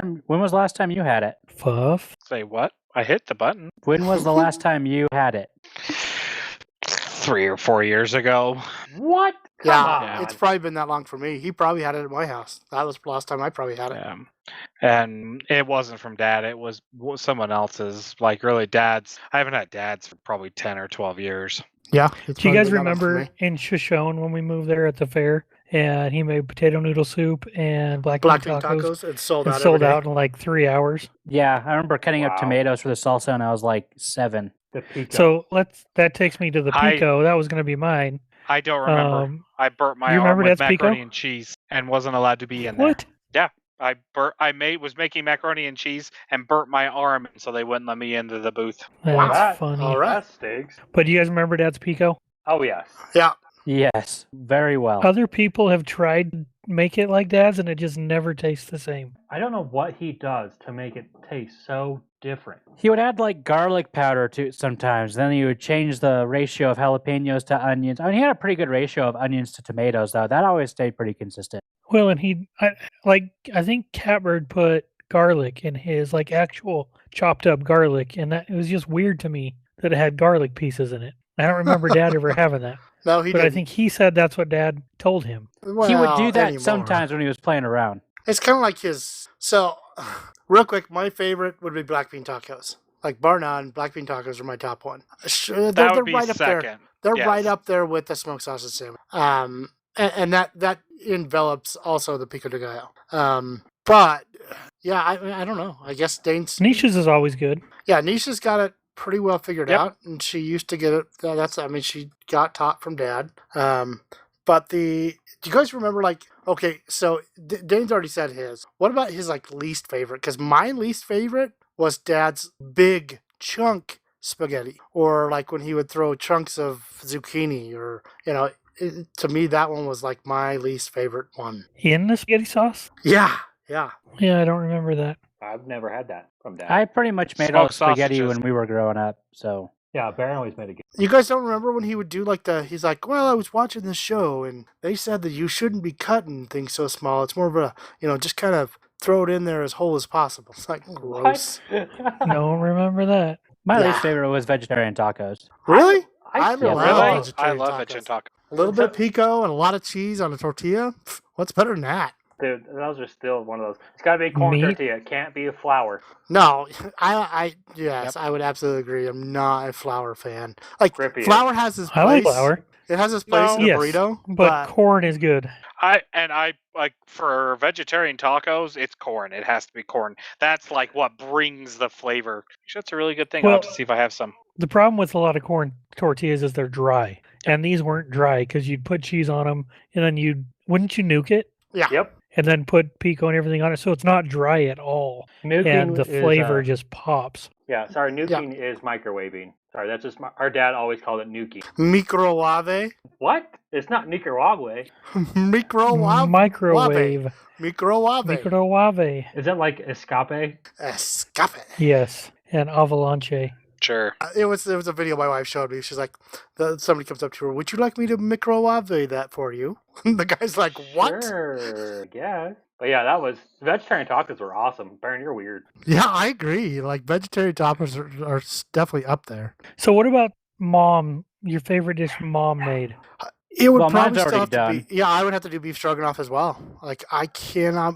the last time you had it? Fuff. Say what? I hit the button When was the last time you had it? 3 or 4 years ago. What? Come yeah, on. it's probably been that long for me. He probably had it at my house. That was the last time I probably had it. And it wasn't from Dad. It was someone else's. Like really, Dad's. I haven't had Dad's for probably 10 or 12 years. Yeah. It's Do you probably guys been that long for remember me. in Shoshone when we moved there at the fair, and he made potato noodle soup and black Black bean bean tacos? tacos? It sold It out. sold every day. out in like 3 hours. Yeah, I remember cutting up Wow. tomatoes for the salsa, and I was like 7. The pico. So that takes me to the I- pico. That was going to be mine. I don't remember. Um, I burnt my you arm remember with Dad's pico? macaroni and cheese and wasn't allowed to be in What? there. I was making macaroni and cheese and burnt my arm, and so they wouldn't let me into the booth. That's That- funny. All right. That stinks. But do you guys remember Dad's pico? Oh yes. Yeah. Yes, very well. Other people have tried to make it like Dad's, and it just never tastes the same. I don't know what he does to make it taste so different. He would add like garlic powder to it sometimes. Then he would change the ratio of jalapenos to onions. I mean, he had a pretty good ratio of onions to tomatoes, though. That always stayed pretty consistent. Well, and I think Catbird put garlic in his like actual chopped up garlic, and that it was just weird to me that it had garlic pieces in it. I don't remember Dad ever having that, No, he but didn't. I think he said that's what Dad told him. Well, he would do that anymore. sometimes when he was playing around. It's kind of like his. So, real quick, my favorite would be black bean tacos. Like bar none, black bean tacos are my top one. Sure, That would be right up there. second. They're Yes. right up there with the smoked sausage sandwich. And that envelops also the pico de gallo. But yeah, I don't know. I guess Dane's Niche's is always good. Yeah, Nisha's got it pretty well figured Yep. out, and she used to get it. She got taught from Dad. But do you guys remember, like, okay, so Dane's already said his. What about his, like, least favorite? Because my least favorite was Dad's big chunk spaghetti, or like when he would throw chunks of zucchini, or to me that one was like my least favorite one. In the spaghetti sauce? Yeah. Yeah, I don't remember that. I've never had that from Dad. I pretty much made all the Smoked spaghetti sausages. when we were growing up. So Yeah, Baron always made a good. You guys don't remember when he would do like he's like, well, I was watching this show and they said that you shouldn't be cutting things so small. It's more of a, just kind of throw it in there as whole as possible. It's like gross. Don't remember that. my Yeah. least favorite was vegetarian tacos. Really? I I still love Really? I vegetarian love tacos. vegetarian tacos. A little bit of pico and a lot of cheese on a tortilla. Pff, what's better than that? Dude, those are still one of those. It's got to be a corn Meat? tortilla. It can't be a flour. No, yes, I would absolutely agree. I'm not a flour fan. Like Griffith. flour has its place. I like flour, It has its place No. in a Yes, burrito, but corn is good. I like for vegetarian tacos, it's corn. It has to be corn. That's like what brings the flavor. That's a really good thing. I'll have to Well- see if I have some. The problem with a lot of corn tortillas is they're dry, and these weren't dry because you'd put cheese on them, and then wouldn't you nuke it yeah. Yep. and then put pico and everything on it, so it's not dry at all, Nuking and the is, flavor just pops. Yeah, sorry, nuking is microwaving. Sorry, that's just our dad always called it nuking. Microwave. What? It's not Nicaragua. Microwave. Microwave, Microwave. microwave. Is that like escape? Escape. Yes, and avalanche. Sure. It was a video my wife showed me. She's like, somebody comes up to her, would you like me to microwave that for you? The guy's like, what? Sure, yeah. But yeah, that was vegetarian tacos were awesome. Baron, you're weird. Yeah, I agree. Like, vegetarian tacos are definitely up there. So what about Mom? Your favorite dish Mom made? It would Well, mine's probably still already have to done. be. Yeah, I would have to do beef stroganoff as well. Like, I cannot.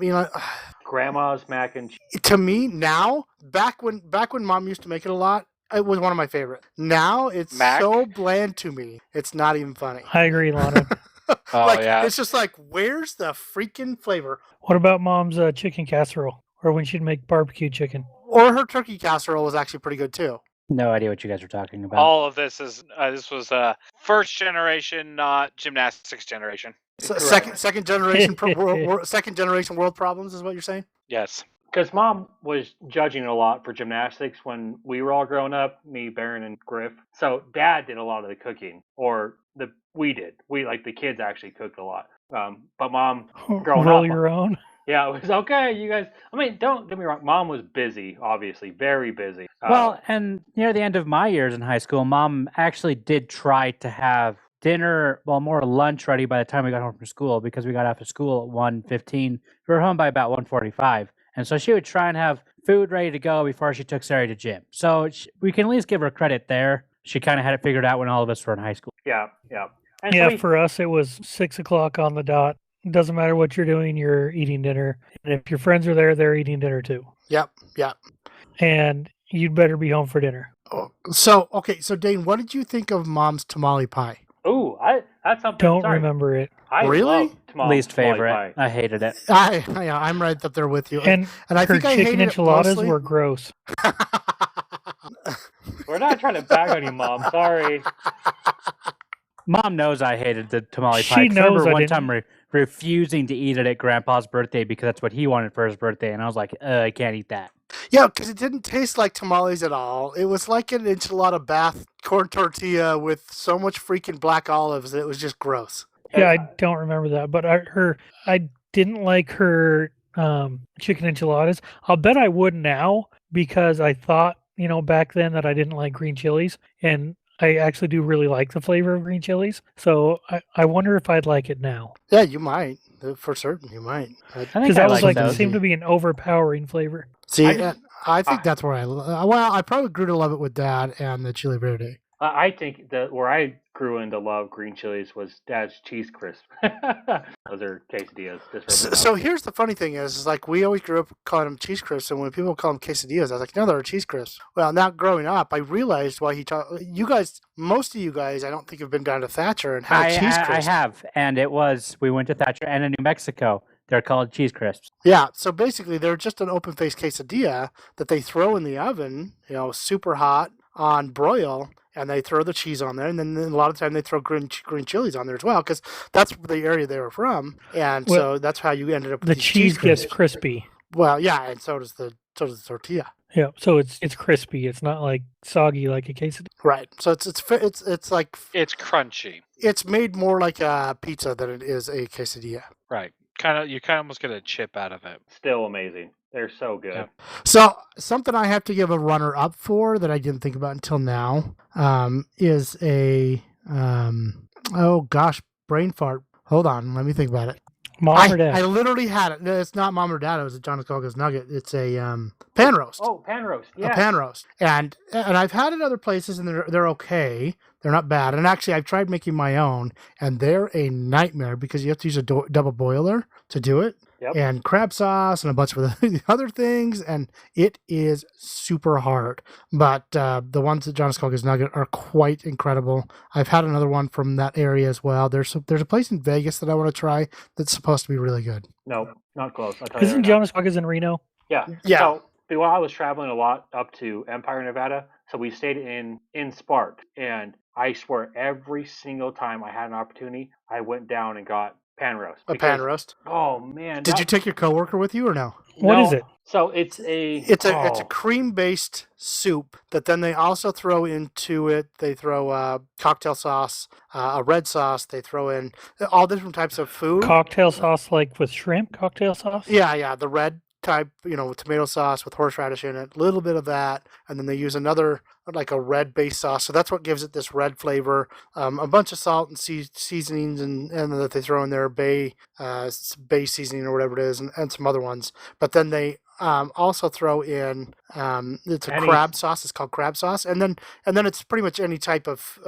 Grandma's mac and cheese. To me now, back when Mom used to make it a lot, it was one of my favorite. Now it's Mac? so bland to me. It's not even funny. I agree, Lana. Oh Like, yeah. it's just like, where's the freaking flavor? What about Mom's chicken casserole, or when she'd make barbecue chicken? Or her turkey casserole was actually pretty good too. No idea what you guys are talking about. All of this is this was first generation, not gymnastics generation. So Correct. second generation second generation world problems is what you're saying? Yes. Because Mom was judging a lot for gymnastics when we were all growing up, me, Baron, and Griff. So Dad did a lot of the cooking, or we did. We, like, the kids actually cooked a lot. But Mom, growing Roll up, your own. yeah, it was okay. You guys, I mean, don't get me wrong. Mom was busy, obviously, very busy. Well, and near the end of my years in high school, Mom actually did try to have dinner, well, more lunch ready by the time we got home from school, because we got off of school at 1:15. We were home by about 1:45. And so she would try and have food ready to go before she took Sarah to gym. So we can at least give her credit there. She kind of had it figured out when all of us were in high school. yeah. And Yeah, so for us it was 6:00 on the dot. It doesn't matter what you're doing, you're eating dinner. And if your friends are there, they're eating dinner too. Yep. And you'd better be home for dinner. So Dane, what did you think of Mom's tamale pie? ooh, that's something. Don't sorry. remember it. I Really? love tamale, Least tamale favorite. pie. I hated it. I'm right up there with you. And I her think I chicken hated it enchiladas mostly- were gross. We're not trying to bag on you, Mom. Sorry. Mom knows I hated the tamale She pie. 'cause I knows remember I one didn't. time refusing to eat it at Grandpa's birthday because that's what he wanted for his birthday, and I was like, I can't eat that. Yeah, because it didn't taste like tamales at all. It was like an enchilada bath corn tortilla with so much freaking black olives that it was just gross. Yeah, I don't remember that, but I didn't like her chicken enchiladas. I'll bet I would now because I thought, back then that I didn't like green chilies, and I actually do really like the flavor of green chilies. So I wonder if I'd like it now. Yeah, you might. for certain you might. I Because think that I was like like those. seemed to be an overpowering flavor. See, I- I think that's where I probably grew to love it with Dad and the chili verde. I think that where I grew into love green chilies was Dad's cheese crisp. Those are quesadillas. So here's the funny thing is like we always grew up calling them cheese crisps, and when people call them quesadillas, I was like, no, they're cheese crisps. Well, now growing up, I realized why you guys, most of you guys, I don't think have been down to Thatcher and had cheese I crisps. have, and we went to Thatcher and in New Mexico. They're called cheese crisps. Yeah, so basically they're just an open faced quesadilla that they throw in the oven, super hot on broil, and they throw the cheese on there, and then a lot of the time they throw green chilies on there as well, because that's the area they were from, and so that's how you ended up with The these cheese gets crisps. crispy. Well, yeah, and so does the tortilla. Yeah, so it's crispy. It's not like soggy like a quesadilla. Right. So it's like It's crunchy. it's made more like a pizza than it is a quesadilla. Right. You kind of almost get a chip out of it. Still amazing. They're so good. Yeah. So something I have to give a runner up for that I didn't think about until now is a oh gosh, brain fart. Hold on, let me think about it. Mom or dad? I literally had it. No, it's not mom or dad. It was a John Escalga's nugget. It's a pan roast. Oh, pan roast. Yeah. A pan roast. And I've had it other places, and they're okay. They're not bad. And actually, I've tried making my own, and they're a nightmare because you have to use a double boiler to do it. Yep. And crab sauce and a bunch of other things, and it is super hard. But the ones at John Escalga's Nugget are quite incredible. I've had another one from that area as well. There's a place in Vegas that I want to try that's supposed to be really good. No, not close. I'll tell you Isn't right now. Jonas August in Reno? Yeah. Yeah. So while I was traveling a lot up to Empire, Nevada, so we stayed in Spark, and I swear every single time I had an opportunity, I went down and got pan roast. A pan roast. Oh man! Did you take your coworker with you or no? What is it? So it's a It's a cream based soup that then they also throw into it. They throw cocktail sauce, a red sauce. They throw in all different types of food. Cocktail sauce like with shrimp? Cocktail sauce? Yeah, the red type, with tomato sauce with horseradish in it, a little bit of that, and then they use another, like a red base sauce. So that's what gives it this red flavor. A bunch of salt and seasonings, and that they throw in there, bay seasoning or whatever it is, and some other ones. But then they also throw in it's a crab sauce. It's called crab sauce, and then it's pretty much any type of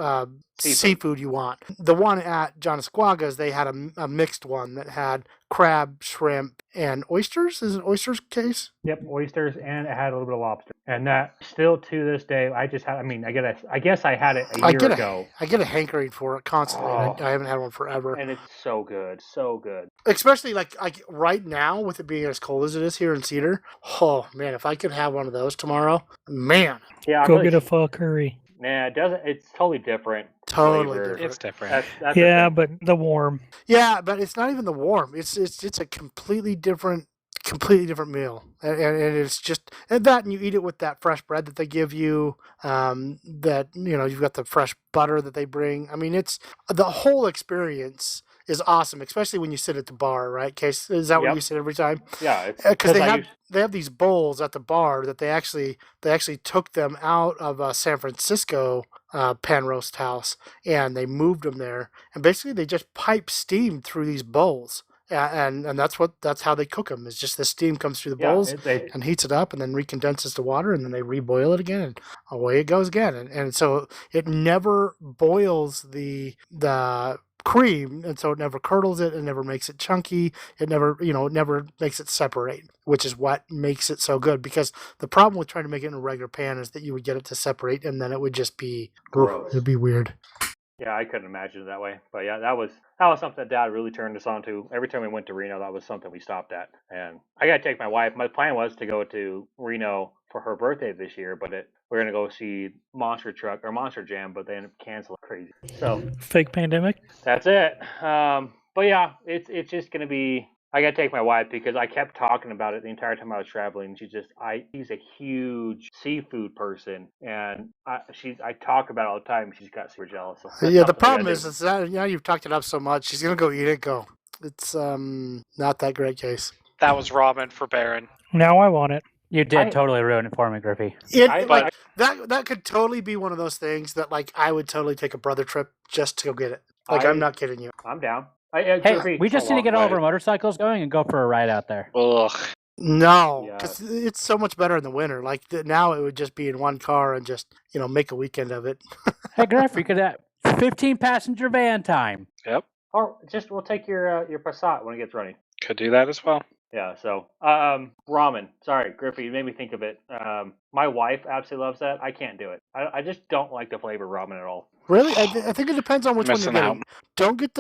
seafood you want. The one at John Esquaga's, they had a mixed one that had crab, shrimp, and oysters. Is it oysters case? Yep, oysters, and it had a little bit of lobster. And that still to this day, I just had. I mean, I guess I had it a year ago. I get a hankering for it constantly. Oh. I haven't had one forever. And it's so good, so good. Especially like right now, with it being as cold as it is here in Cedar. Oh man, if I could have one of those tomorrow, man. Yeah, Go get a pho curry. Nah, it doesn't. It's totally different. Totally flavor. different. It's different. That's Yeah, but the warm. Yeah, but it's not even the warm. It's a completely different meal, and it's just and you eat it with that fresh bread that they give you. That you've got the fresh butter that they bring. I mean, it's the whole experience is awesome, especially when you sit at the bar, right? Case, is that where you sit every time? Yeah, Because they have these bowls at the bar that they actually took them out of San Francisco pan roast house, and they moved them there, and basically they just pipe steam through these bowls. And that's how they cook them. It's just the steam comes through the bowls and heats it up, and then recondenses to water, and then they reboil it again, and away it goes again. And so it never boils the cream, and so it never curdles it, and never makes it chunky. It never makes it separate, which is what makes it so good. Because the problem with trying to make it in a regular pan is that you would get it to separate, and then it would just be gross. It'd be weird. Yeah, I couldn't imagine it that way. But yeah, that was something that Dad really turned us on to. Every time we went to Reno, that was something we stopped at. And I got to take my wife. My plan was to go to Reno for her birthday this year, but we're going to go see Monster Jam, but they ended up canceling. Crazy. So fake pandemic. That's it. But yeah, it's just going to be. I got to take my wife because I kept talking about it the entire time I was traveling. She's a huge seafood person, and I talk about it all the time. She's got super jealous. So Yeah, the problem is that you've talked it up so much. She's gonna go eat it. It's not that great case. That was ramen for Baron. Now I want it. You did totally ruin it for me, Griffey. That could totally be one of those things that I would totally take a brother trip just to go get it. I'm not kidding you. I'm down. Hey, Griffith, we it's a just need to long get all of way. our motorcycles going and go for a ride out there. Ugh. No, Yeah. because it's so much better in the winter. Like now, it would just be in one car and just make a weekend of it. Hey, Griff, you could have 15 passenger van time. Yep. Or just we'll take your Passat when it gets running. Could do that as well. Yeah. So ramen. Sorry, Griffith, you made me think of it. My wife absolutely loves that. I can't do it. I just don't like the flavor of ramen at all. Really, I think it depends on which one you're Missing out. getting. Don't get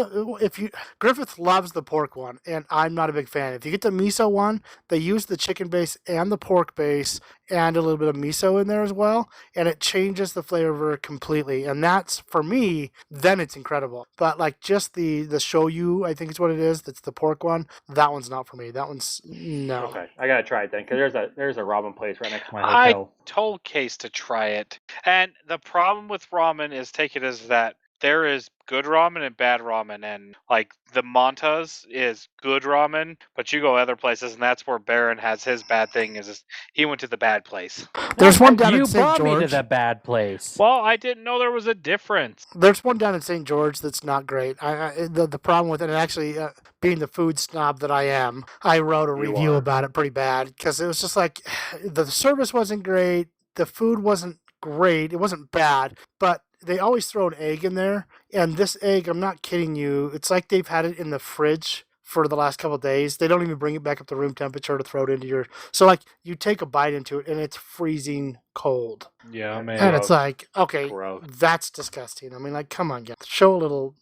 Griffith loves the pork one, and I'm not a big fan. If you get the miso one, they use the chicken base and the pork base and a little bit of miso in there as well, and it changes the flavor completely. And that's, for me, then it's incredible. But like just the shoyu, I think is what it is. That's the pork one. That one's not for me. That one's no. Okay, I gotta try it then because there's a ramen place right next to my I hotel. told Case to try it. And the problem with ramen is, take it as that there is good ramen and bad ramen, and like the Monta's is good ramen, but you go other places, and that's where Baron has his bad thing. Is he went to the bad place? There's one down You in St. brought me to George. the bad place. Well, I didn't know there was a difference. There's one down in St. George that's not great. The problem with it, and actually being the food snob that I am, I wrote a review about it pretty bad because it was just like the service wasn't great, the food wasn't great, it wasn't bad, but they always throw an egg in there, and this egg, I'm not kidding you, it's like they've had it in the fridge for the last couple of days. They don't even bring it back up to room temperature to throw it into your... So, like, you take a bite into it, and it's freezing cold. Yeah, man. And it's like, okay, Gross. that's disgusting. I mean, like, come on, guys. Show a little,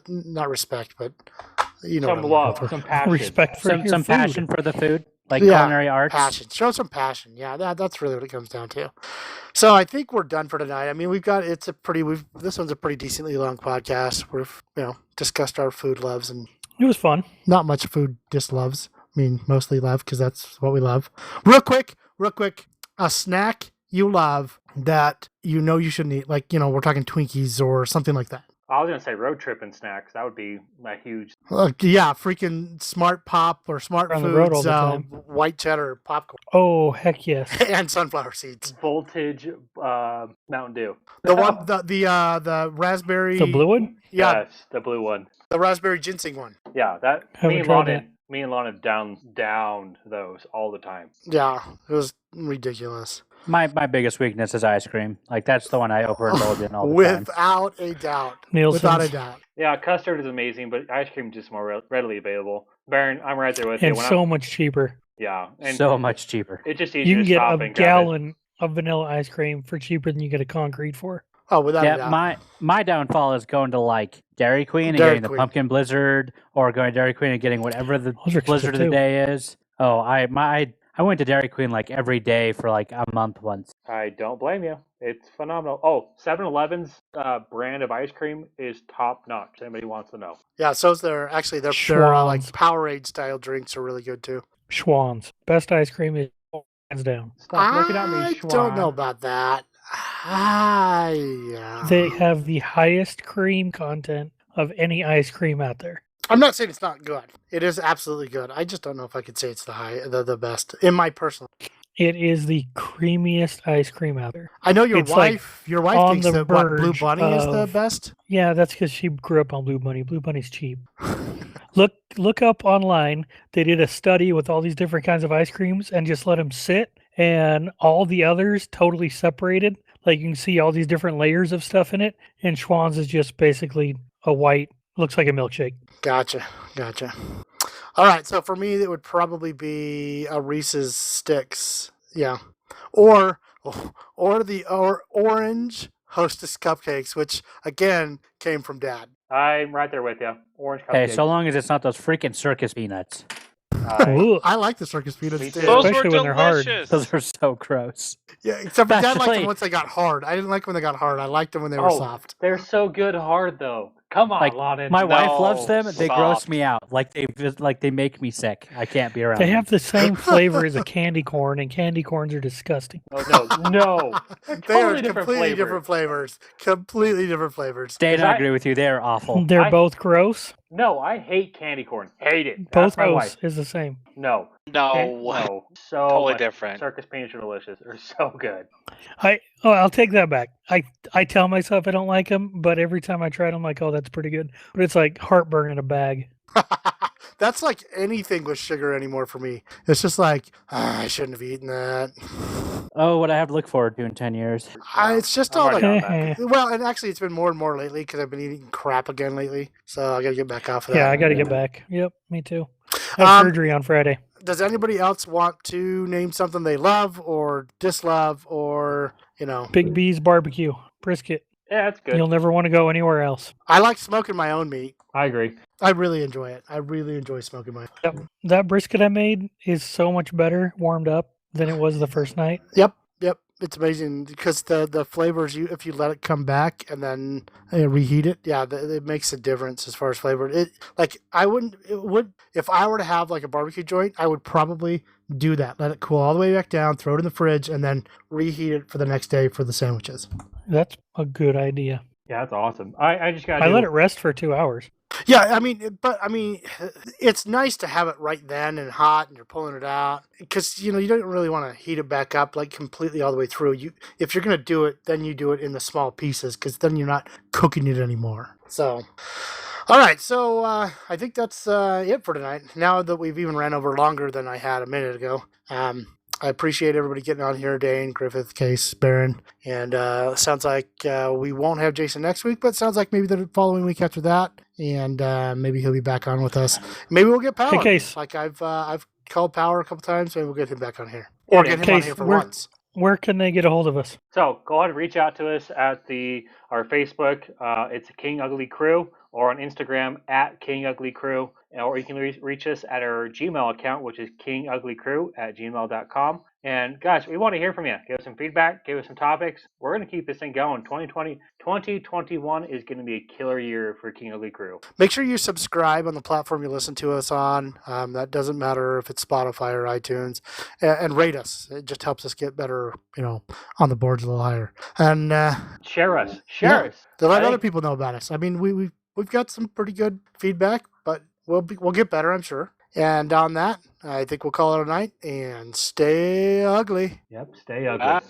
not respect, but, Some love, some passion. Respect for your Some food. passion for the food, like Yeah, culinary arts. passion. Show some passion. Yeah, that's really what it comes down to. So I think we're done for tonight. I mean, this one's a pretty decently long podcast. We've, discussed our food loves and It was fun. not much food disloves. I mean, mostly love because that's what we love. Real quick, a snack you love that you shouldn't eat. Like, we're talking Twinkies or something like that. I was gonna say road tripping snacks. That would be my huge. Yeah, freaking Smart Pop or Smart On the road Foods, all the time. white cheddar popcorn Oh, heck yes. and sunflower seeds. Voltage Mountain Dew. The one, the raspberry, The blue one? yeah, Yes, the blue one. the raspberry ginseng one. Yeah, that Haven't tried me and Lonnon downed those all the time. Yeah, it was ridiculous. My biggest weakness is ice cream. Like, that's the one I overindulge in all the time. Without a doubt. Nielsen's. Without a doubt. Yeah, custard is amazing, but ice cream is just more readily available. Baron, I'm right there with you. And so much cheaper. Yeah, and So much cheaper. it's just easier You can to get stop a and grab it. gallon of vanilla ice cream for cheaper than you get a concrete for. Oh, without a Yeah, doubt. my downfall is going to like Dairy Queen and Dairy getting the Queen. pumpkin blizzard, or going to Dairy Queen and getting whatever the Those are blizzard of the expensive, too. day is. Oh, I went to Dairy Queen like every day for like a month once. I don't blame you. It's phenomenal. Oh, 7-Eleven's brand of ice cream is top notch. If anybody wants to know. Yeah, so's their like Schwann's. Powerade style drinks are really good too. Schwann's. Best ice cream is hands down. Stop looking at me, I Schwan. don't know about that. Yeah. They have the highest cream content of any ice cream out there. I'm not saying it's not good. It is absolutely good. I just don't know if I could say it's the best in my personal. It is the creamiest ice cream out there. I know your It's like wife on thinks the that Blue verge Bunny is the of- best. Yeah, that's because she grew up on Blue Bunny. Blue Bunny's cheap. Look up online. They did a study with all these different kinds of ice creams and just let them sit, and all the others totally separated. Like, you can see all these different layers of stuff in it, and Schwann's is just basically a white, looks like a milkshake. Gotcha. All right, so for me, it would probably be a Reese's Sticks, yeah, or the orange Hostess cupcakes, which again came from Dad. I'm right there with you. Orange cupcake. Hey, so long as it's not those freaking circus peanuts. Ooh. I like the circus peanuts Me too. too. Those Especially were when they're hard. delicious. Those are so gross. Yeah, except for Dad liked Actually- them once they got hard. I didn't like when they got hard. I liked them when they were Oh, soft. They're so good hard though. Come on, Like, Lonnon. My wife loves No, them. They gross soft. me out. Like they make me sick. I can't be around. They them. have the same flavor as a candy corn, and candy corns are disgusting. No. They are Totally different completely flavor. different flavors. Completely different flavors. Dane, Is I that- agree with you. They're awful. They're I- both gross. No, I hate candy corn. Hate it. Both Ask my gross wife. is the same. No. No, so totally much. different. Circus peanuts are delicious. They're so good. I'll take that back. I tell myself I don't like them, but every time I try it, I'm like, oh, that's pretty good. But it's like heartburn in a bag. That's like anything with sugar anymore for me. It's just like, I shouldn't have eaten that. Oh, what I have to look forward to in 10 years. It's just I'm all already like, on that. well, and actually it's been more and more lately because I've been eating crap again lately. So I got to get back off of that. Yeah, I got to get back. Yep, me too. I have surgery on Friday. Does anybody else want to name something they love or dislove or, Big B's barbecue brisket. Yeah, that's good. You'll never want to go anywhere else. I like smoking my own meat. I agree. I really enjoy it. I really enjoy smoking my Yep. That brisket I made is so much better warmed up than it was the first night. Yep. It's amazing because the flavors, if you let it come back and then reheat it, it makes a difference as far as flavor. It would if I were to have like a barbecue joint, I would probably do that. Let it cool all the way back down, throw it in the fridge, and then reheat it for the next day for the sandwiches. That's a good idea. Yeah, that's awesome. I just got. I let it rest for 2 hours. Yeah, it's nice to have it right then and hot, and you're pulling it out because you don't really want to heat it back up like completely all the way through. If you're gonna do it, then you do it in the small pieces because then you're not cooking it anymore. So, all right, so I think that's it for tonight. Now that we've even ran over longer than I had a minute ago, I appreciate everybody getting on here, Dane, Griffith, Case, Barron, and sounds like we won't have Jason next week, but sounds like maybe the following week after that, and maybe he'll be back on with us. Maybe we'll get Power. Hey, Case. Like I've called Power a couple times, maybe we'll get him back on here, or get him on Case, here for once. Where can they get a hold of us? So go ahead and reach out to us at our Facebook. It's King Ugly Crew, or on Instagram at King Ugly Crew, or you can reach us at our Gmail account, which is kinguglycrew@gmail.com. And guys, we want to hear from you. Give us some feedback. Give us some topics. We're going to keep this thing going. 2021 is going to be a killer year for King Ugly Crew. Make sure you subscribe on the platform you listen to us on. That doesn't matter if it's Spotify or iTunes, and rate us. It just helps us get better, on the boards a little higher. And share us. To let other people know about us. I mean, we've got some pretty good feedback, but we'll get better, I'm sure. And on that, I think we'll call it a night and stay ugly. Yep, stay ugly.